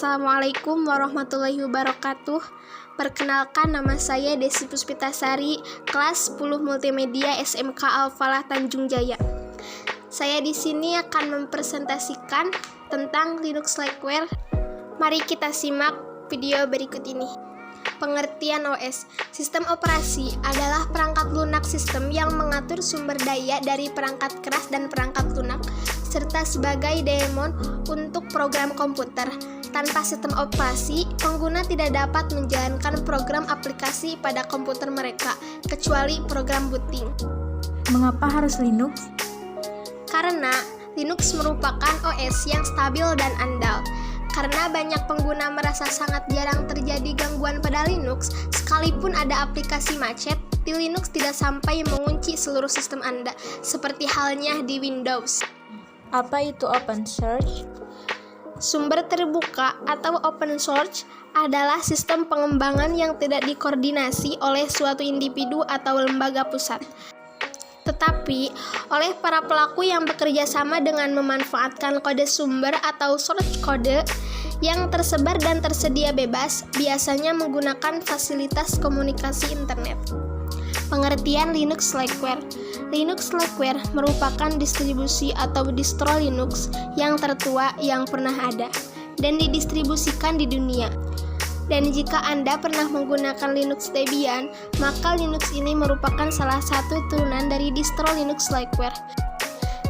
Assalamualaikum warahmatullahi wabarakatuh. Perkenalkan, nama saya Desi Puspitasari, kelas 10 Multimedia SMK Al-Falah Tanjung Jaya. Saya di sini akan mempresentasikan tentang Linux Slackware. Mari kita simak video berikut ini. Pengertian OS. Sistem operasi adalah perangkat lunak sistem yang mengatur sumber daya dari perangkat keras dan perangkat lunak, serta sebagai daemon untuk program komputer. Tanpa sistem operasi, pengguna tidak dapat menjalankan program aplikasi pada komputer mereka, kecuali program booting. Mengapa harus Linux? Karena Linux merupakan OS yang stabil dan andal. Karena banyak pengguna merasa sangat jarang terjadi gangguan pada Linux, sekalipun ada aplikasi macet, di Linux tidak sampai mengunci seluruh sistem Anda, seperti halnya di Windows. Apa itu open source? Sumber terbuka atau open source adalah sistem pengembangan yang tidak dikoordinasi oleh suatu individu atau lembaga pusat, tetapi oleh para pelaku yang bekerja sama dengan memanfaatkan kode sumber atau source code yang tersebar dan tersedia bebas, biasanya menggunakan fasilitas komunikasi internet. Pengertian Linux Slackware. Linux Slackware merupakan distribusi atau distro Linux yang tertua yang pernah ada dan didistribusikan di dunia. Dan jika Anda pernah menggunakan Linux Debian, maka Linux ini merupakan salah satu turunan dari distro Linux Slackware.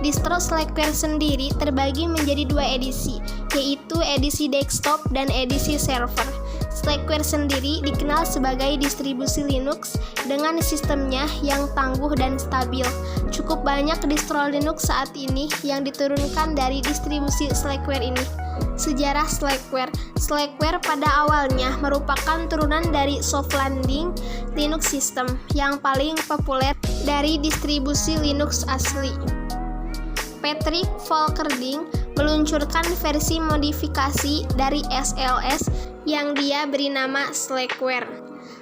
Distro Slackware sendiri terbagi menjadi dua edisi, yaitu edisi desktop dan edisi server. Slackware sendiri dikenal sebagai distribusi Linux dengan sistemnya yang tangguh dan stabil. Cukup banyak distro Linux saat ini yang diturunkan dari distribusi Slackware ini. Sejarah Slackware. Slackware pada awalnya merupakan turunan dari soft landing Linux system yang paling populer dari distribusi Linux asli. Patrick Volkerding meluncurkan versi modifikasi dari SLS yang dia beri nama Slackware.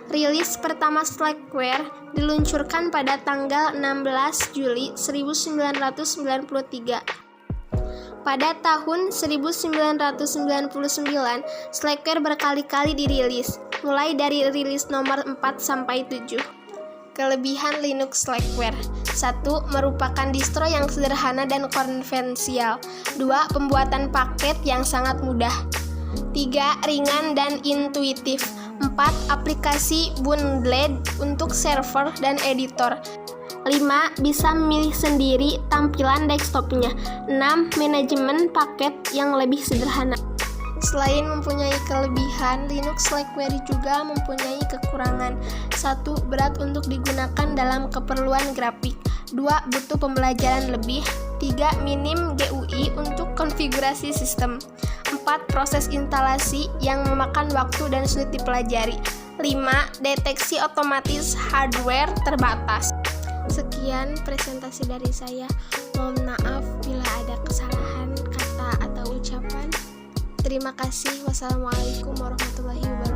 Rilis pertama Slackware diluncurkan pada tanggal 16 Juli 1993. Pada tahun 1999, Slackware berkali-kali dirilis, mulai dari rilis nomor 4 sampai 7. Kelebihan Linux Slackware. 1. Merupakan distro yang sederhana dan konvensial. 2. Pembuatan paket yang sangat mudah. 3. Ringan dan intuitif. 4. Aplikasi bundled untuk server dan editor. 5. Bisa memilih sendiri tampilan desktopnya. 6. Manajemen paket yang lebih sederhana. Selain mempunyai kelebihan, Linux Slackware juga mempunyai kekurangan. 1. Berat untuk digunakan dalam keperluan grafik. 2. Butuh pembelajaran lebih. 3. Minim GUI untuk konfigurasi sistem. 4. Proses instalasi yang memakan waktu dan sulit dipelajari. 5. Deteksi otomatis hardware terbatas. Sekian presentasi dari saya. Mohon maaf bila ada kesalahan kata atau ucapan. Terima kasih. Wassalamualaikum warahmatullahi wabarakatuh.